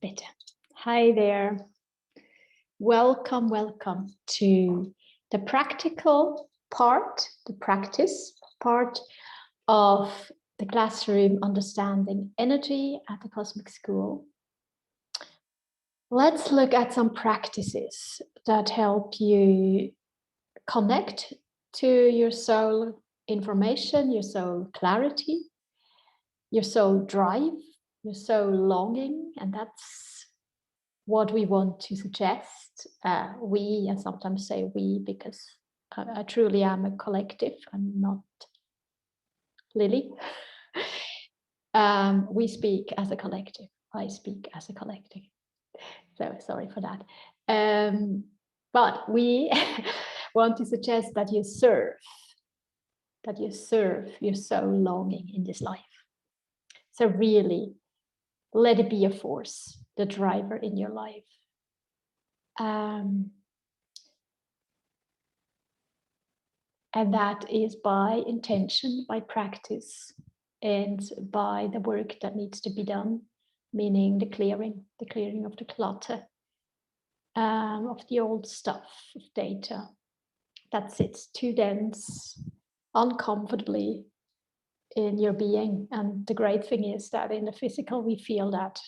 better. Hi there. Welcome to the practical part, the practice part of the classroom understanding energy at the Cosmic School. Let's look at some practices that help you connect to your soul information, your soul clarity, your soul drive, your soul longing, and that's what we want to suggest. We, and sometimes say we because I truly am a collective. I'm not Lily. We speak as a collective. I speak as a collective. So sorry for that. But we want to suggest that you serve your soul longing in this life. So really, let it be a force, the driver in your life. And that is by intention, by practice, and by the work that needs to be done, meaning the clearing of the clutter, of the old stuff, of data that sits too dense, uncomfortably in your being. And the great thing is that in the physical, we feel that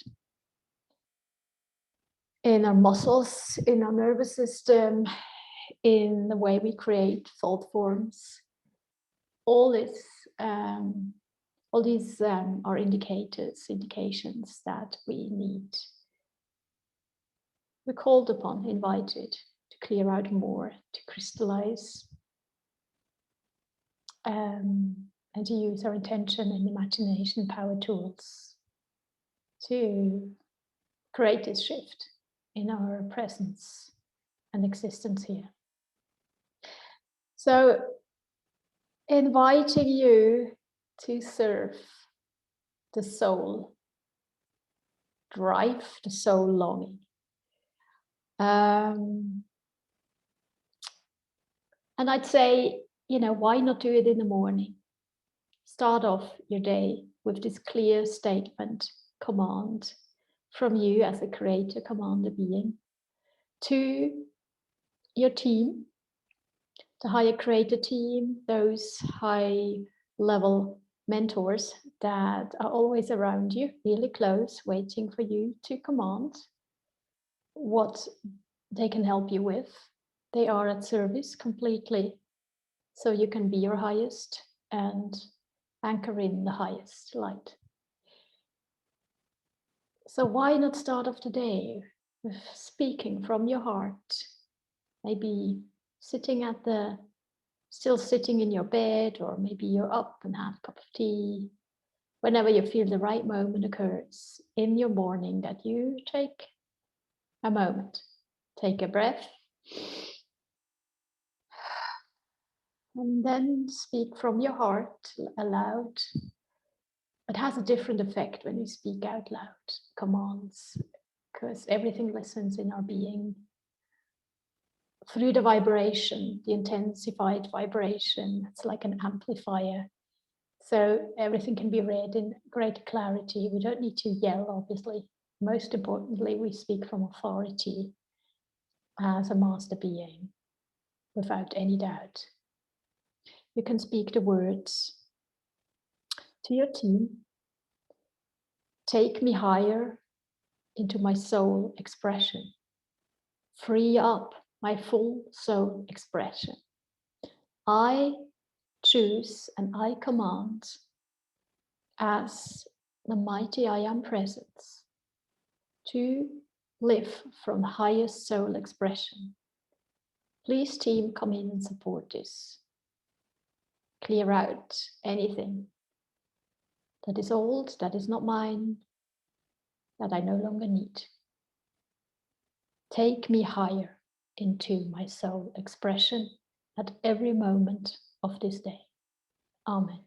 in our muscles, in our nervous system, in the way we create thought forms. All these are indications that we need. We're called upon, invited to clear out more, to crystallize, and to use our intention and imagination power tools to create this shift in our presence and existence here. So, inviting you to serve the soul drive, the soul longing. And I'd say, why not do it in the morning? Start off your day with this clear statement, command from you as a creator, commander being, to your team, the higher creator team, those high level mentors that are always around you, really close, waiting for you to command what they can help you with. They are at service completely, so you can be your highest and anchor in the highest light. So why not start off the day with speaking from your heart? Maybe still sitting in your bed, or maybe you're up and have a cup of tea. Whenever you feel the right moment occurs in your morning, that you take a moment, take a breath, and then speak from your heart aloud. It has a different effect when you speak out loud, commands, because everything listens in our being through the vibration, the intensified vibration. It's like an amplifier. So everything can be read in greater clarity. We don't need to yell, obviously. Most importantly, we speak from authority as a master being, without any doubt. You can speak the words to your team. Take me higher into my soul expression. Free up my full soul expression. I choose and I command as the mighty I am presence to live from the highest soul expression. Please, team, come in and support this. Clear out anything that is old, that is not mine, that I no longer need. Take me higher into my soul expression at every moment of this day. Amen.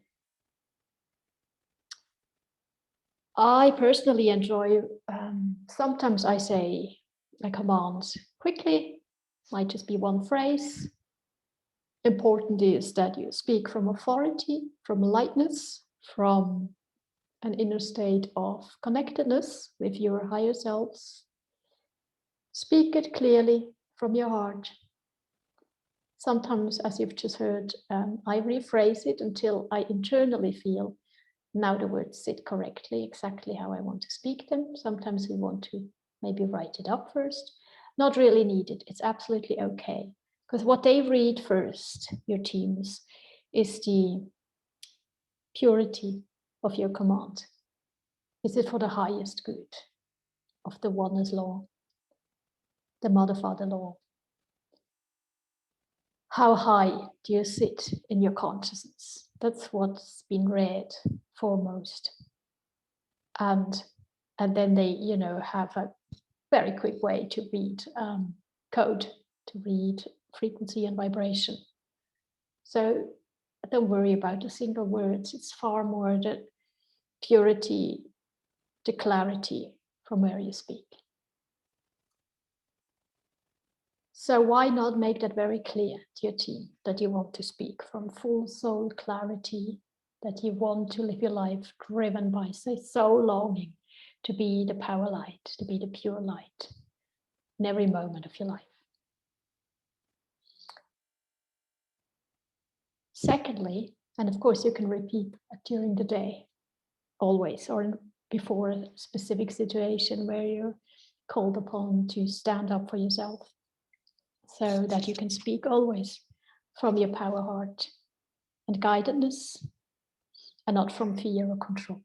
I personally enjoy, sometimes I say a command quickly, might just be one phrase. Important is that you speak from authority, from lightness, from an inner state of connectedness with your higher selves. Speak it clearly from your heart. Sometimes, as you've just heard, I rephrase it until I internally feel now the words sit correctly, exactly how I want to speak them. Sometimes we want to maybe write it up first. Not really needed. It's absolutely okay. Because what they read first, your teams, is the purity of your command. Is it for the highest good of the oneness law, the mother father law? How high do you sit in your consciousness? That's what's been read foremost. And then they, have a very quick way to read code, to read frequency and vibration. So don't worry about the single words. It's far more the purity, the clarity from where you speak. So why not make that very clear to your team that you want to speak from full soul clarity, that you want to live your life driven by so longing to be the power light, to be the pure light in every moment of your life. Secondly, and of course you can repeat that during the day, always, or before a specific situation where you're called upon to stand up for yourself, so that you can speak always from your power heart and guidedness, and not from fear or control.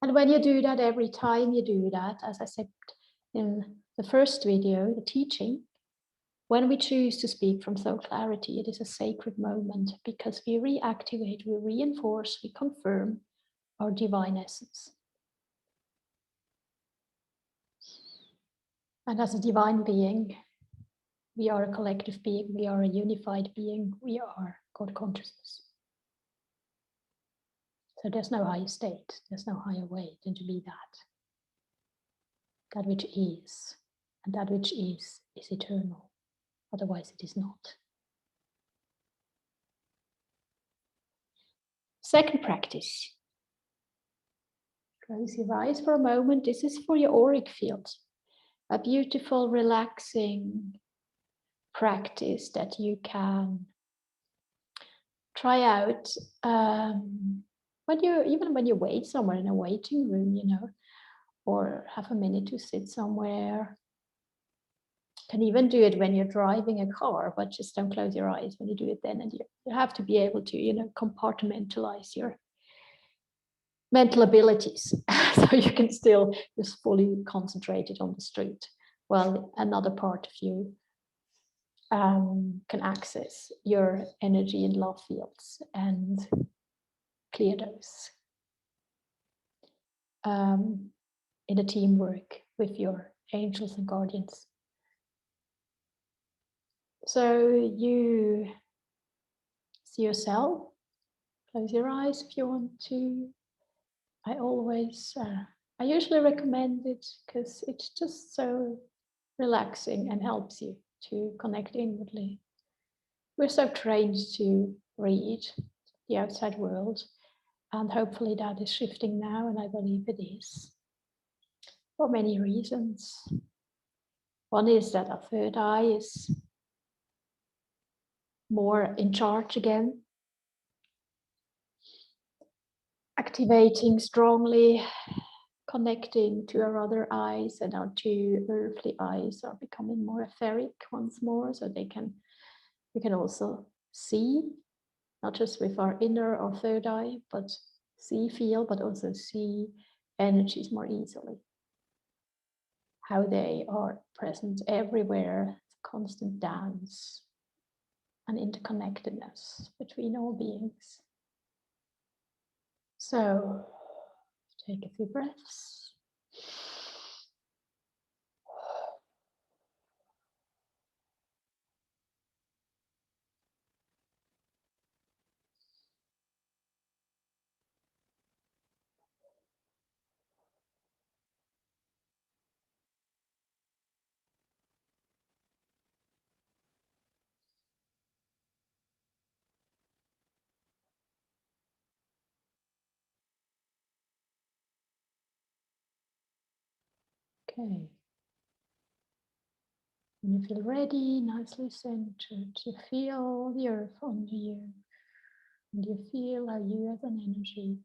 And when you do that, every time you do that, as I said in the first video, the teaching, when we choose to speak from soul clarity, it is a sacred moment because we reactivate, we reinforce, we confirm our divine essence. And as a divine being, we are a collective being, we are a unified being, we are God consciousness. So there's no higher state, there's no higher way than to be that which is, and that which is eternal, otherwise it is not. Second practice. Close your eyes for a moment. This is for your auric field. A beautiful, relaxing practice that you can try out when you wait somewhere in a waiting room, or have a minute to sit somewhere. You can even do it when you're driving a car, but just don't close your eyes when you do it then. And you have to be able to, compartmentalize your mental abilities so you can still just fully concentrate it on the street while another part of you can access your energy and love fields and clear those in a teamwork with your angels and guardians. So you see yourself, close your eyes if you want to. I usually recommend it because it's just so relaxing and helps you to connect inwardly. We're so trained to read the outside world, and hopefully that is shifting now, and I believe it is, for many reasons. One is that our third eye is more in charge again, activating strongly, connecting to our other eyes, and our two earthly eyes are becoming more etheric once more, so we can also see, not just with our inner or third eye, but feel, but also see energies more easily. How they are present everywhere, constant dance and interconnectedness between all beings. So take a few breaths. Okay. When you feel ready, nicely centered, you feel the earth under you. And you feel how you as an energy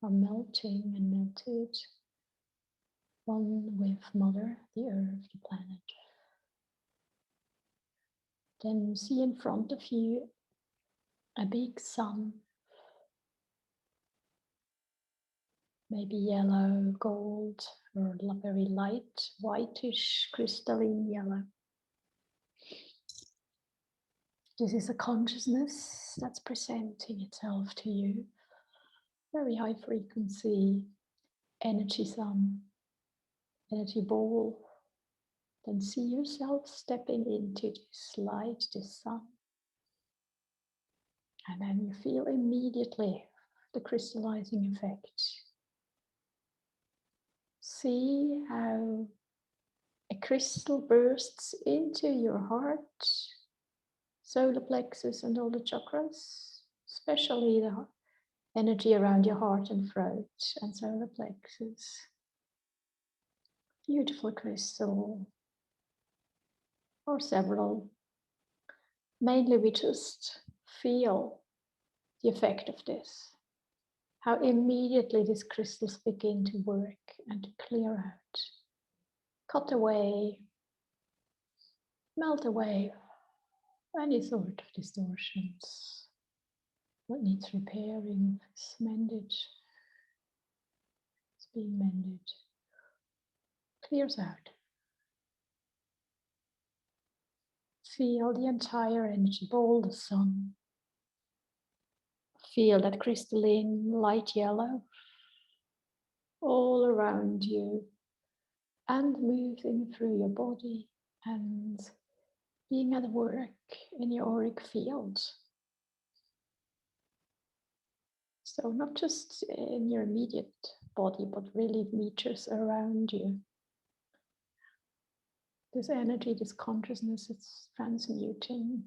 are melting and melted, one with Mother, the earth, the planet. Then see in front of you a big sun, maybe yellow, gold, or very light, whitish, crystalline yellow. This is a consciousness that's presenting itself to you. Very high frequency, energy sun, energy ball. Then see yourself stepping into this light, this sun. And then you feel immediately the crystallizing effect. See how a crystal bursts into your heart, solar plexus and all the chakras, especially the energy around your heart and throat and solar plexus. Beautiful crystal, or several. Mainly we just feel the effect of this. How immediately these crystals begin to work and to clear out, cut away, melt away any sort of distortions. What needs repairing is mended, it's being mended, clears out. Feel the entire energy ball, the sun. Feel that crystalline light yellow all around you and moving through your body and being at work in your auric field. So not just in your immediate body, but really meters around you. This energy, this consciousness, it's transmuting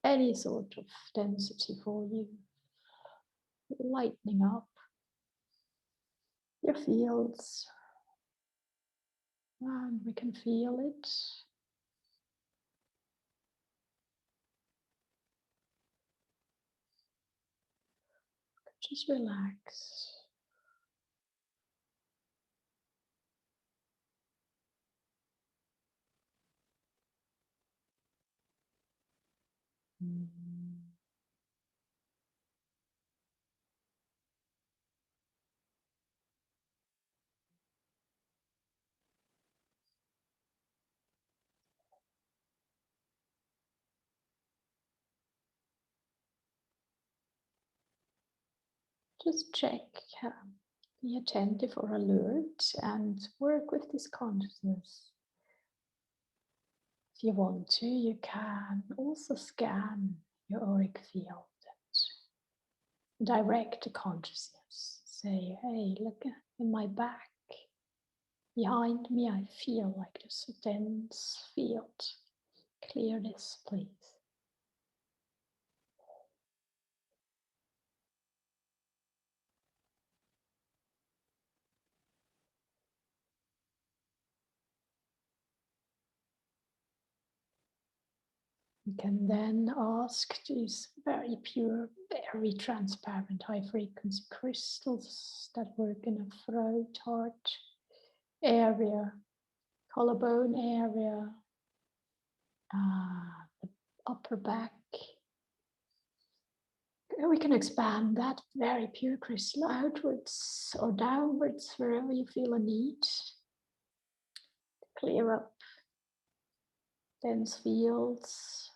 any sort of density for you, lightening up your fields, and we can feel it. Just relax. Just check, be attentive or alert and work with this consciousness. If you want to, you can also scan your auric field and direct the consciousness. Say, hey, look in my back. Behind me, I feel like there's a dense field. Clear this, please. You can then ask these very pure, very transparent, high frequency crystals that work in the throat, heart area, collarbone area, the upper back. And we can expand that very pure crystal outwards or downwards, wherever you feel a need. Clear up dense fields.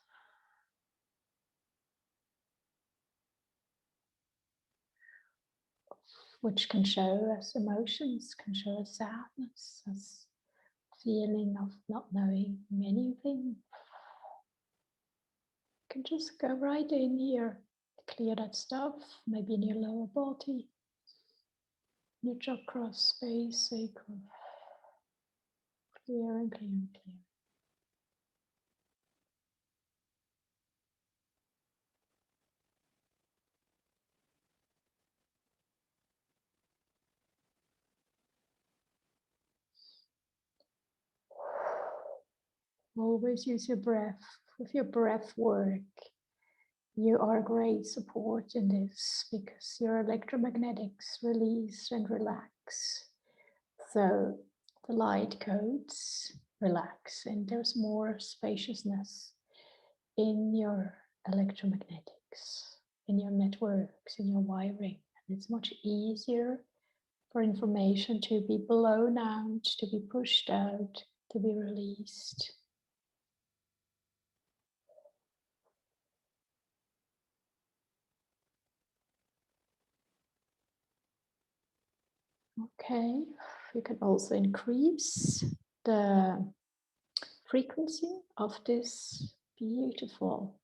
Which can show us emotions, can show us sadness, as feeling of not knowing anything. You can just go right in here, clear that stuff, maybe in your lower body, your chakra space, sacral. Clear and clear and clear. Always use your breath. With your breath work, you are a great support in this because your electromagnetics release and relax. So the light codes relax and there's more spaciousness in your electromagnetics, in your networks, in your wiring. And it's much easier for information to be blown out, to be pushed out, to be released. Okay, you can also increase the frequency of this beautiful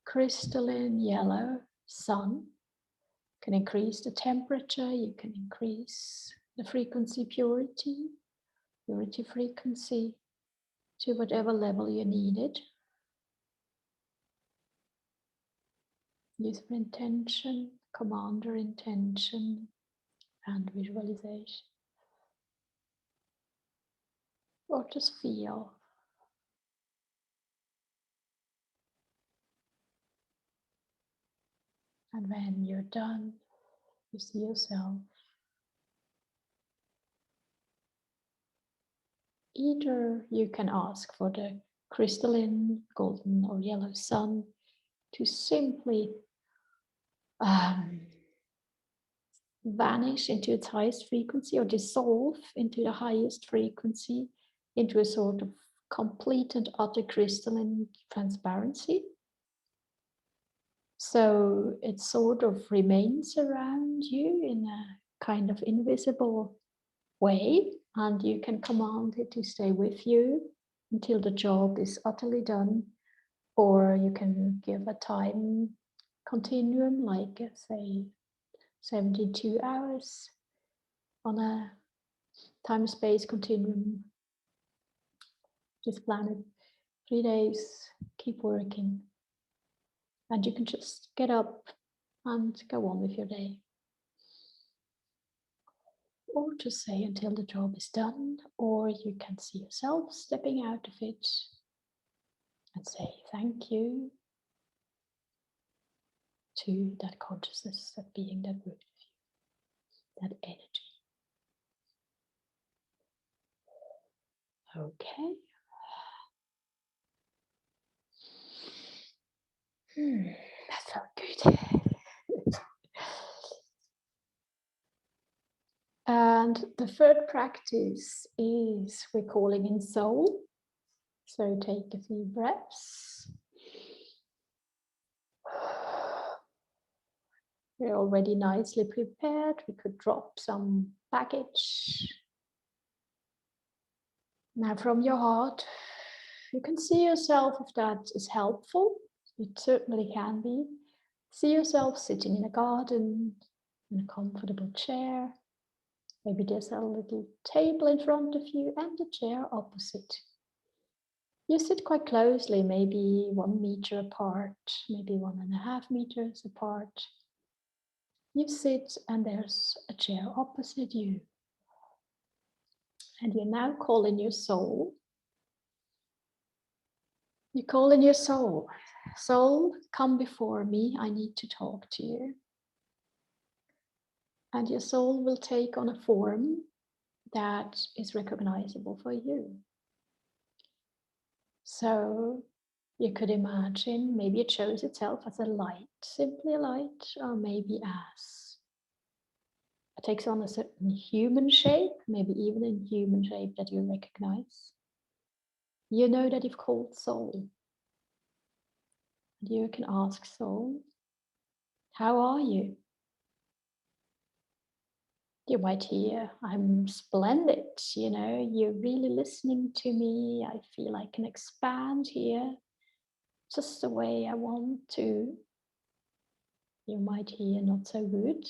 crystalline yellow sun. You can increase the temperature, you can increase the frequency purity frequency to whatever level you need it. Use for intention, commander intention, and visualization. Or just feel. And when you're done, you see yourself. Either you can ask for the crystalline, golden, or yellow sun to simply vanish into its highest frequency or dissolve into the highest frequency into a sort of complete and utter crystalline transparency. So it sort of remains around you in a kind of invisible way, and you can command it to stay with you until the job is utterly done, or you can give a time continuum, like say 72 hours on a time-space continuum. Just plan it, 3 days, keep working, and you can just get up and go on with your day. Or just say until the job is done, or you can see yourself stepping out of it and say thank you to that consciousness, that being that worked with you, that energy. Okay. That felt good. And the third practice is we're calling in soul. So take a few breaths. We're already nicely prepared. We could drop some baggage. Now from your heart, you can see yourself if that is helpful. It certainly can be. See yourself sitting in a garden, in a comfortable chair. Maybe there's a little table in front of you and a chair opposite. You sit quite closely, maybe 1 meter apart, maybe 1.5 meters apart. You sit and there's a chair opposite you. And you now call in your soul. You call in your soul. Soul, come before me, I need to talk to you. And your soul will take on a form that is recognizable for you. So you could imagine, maybe it shows itself as a light, simply a light, or maybe as it takes on a certain human shape, maybe even a human shape that you recognize. You know that you've called soul. You can ask soul, how are you? You might hear, I'm splendid, you're really listening to me. I feel I can expand here just the way I want to. You might hear, not so good.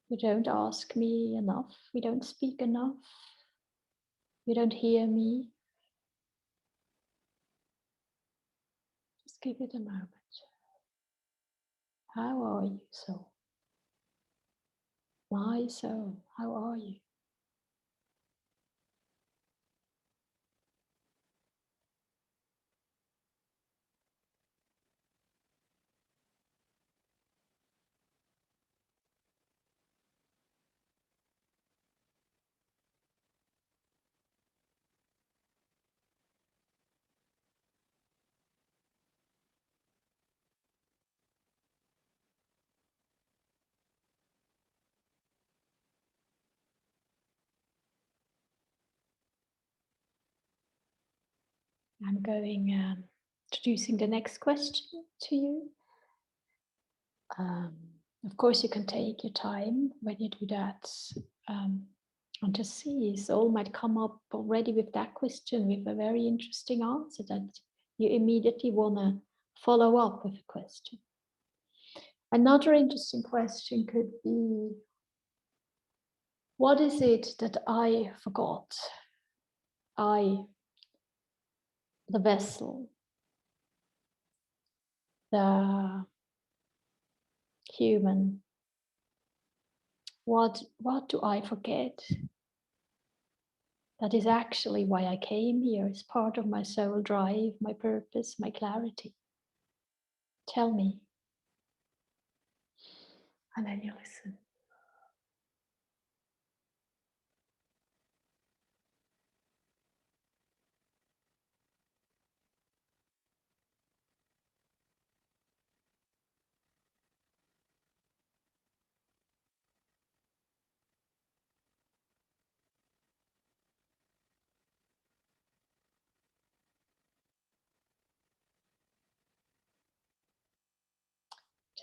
You don't ask me enough. We don't speak enough. You don't hear me. Just give it a moment. How are you, soul? My soul, how are you? I'm going introducing the next question to you. Of course, you can take your time when you do that, and just see. Soul might come up already with that question with a very interesting answer that you immediately want to follow up with a question. Another interesting question could be, what is it that I forgot? I, the vessel, the human, what do I forget? That is actually why I came here. It's part of my soul drive, my purpose, my clarity. Tell me. And then you listen.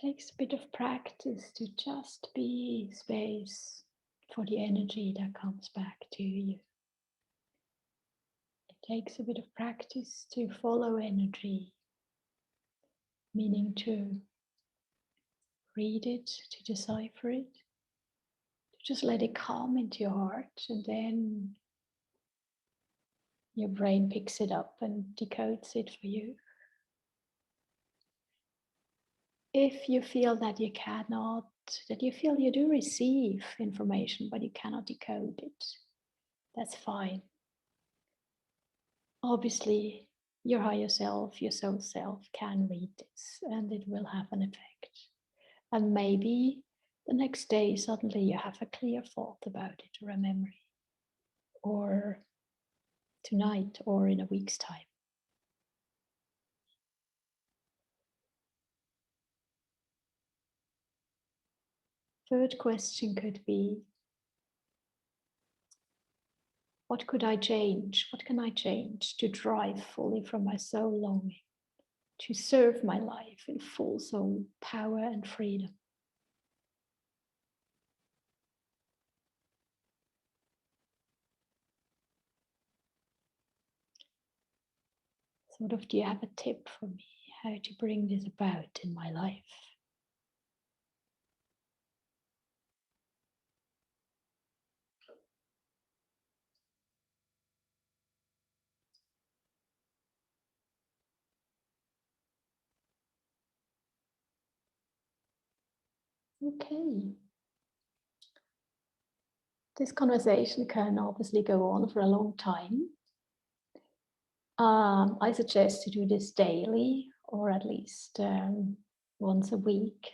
Takes a bit of practice to just be space for the energy that comes back to you. It takes a bit of practice to follow energy, meaning to read it, to decipher it, to just let it come into your heart, and then your brain picks it up and decodes it for you. If you feel that you cannot, that you feel you do receive information, but you cannot decode it, that's fine. Obviously, your higher self, your soul self can read this and it will have an effect. And maybe the next day, suddenly you have a clear thought about it or a memory, or tonight or in a week's time. Third question could be, what could I change? What can I change to drive fully from my soul longing, to serve my life in full soul power and freedom? Sort of, do you have a tip for me how to bring this about in my life? Okay. This conversation can obviously go on for a long time. I suggest to do this daily or at least once a week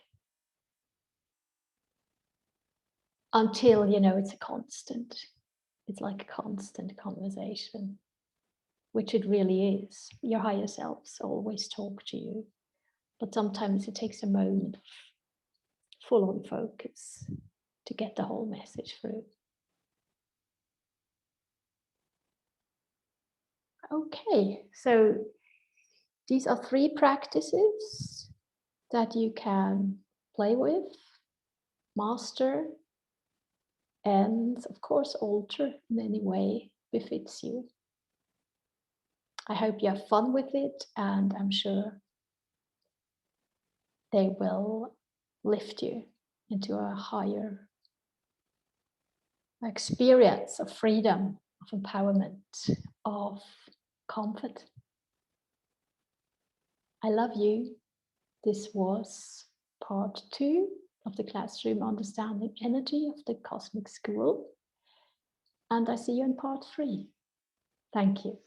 until, it's a constant. It's like a constant conversation, which it really is. Your higher selves always talk to you, but sometimes it takes a moment of full-on focus to get the whole message through. Okay, so these are 3 practices that you can play with, master, and of course alter in any way befits you. I hope you have fun with it, and I'm sure they will lift you into a higher experience of freedom, of empowerment, of comfort. I love you. This was part 2 of the classroom understanding energy of the Cosmic School. And I see you in part 3. Thank you.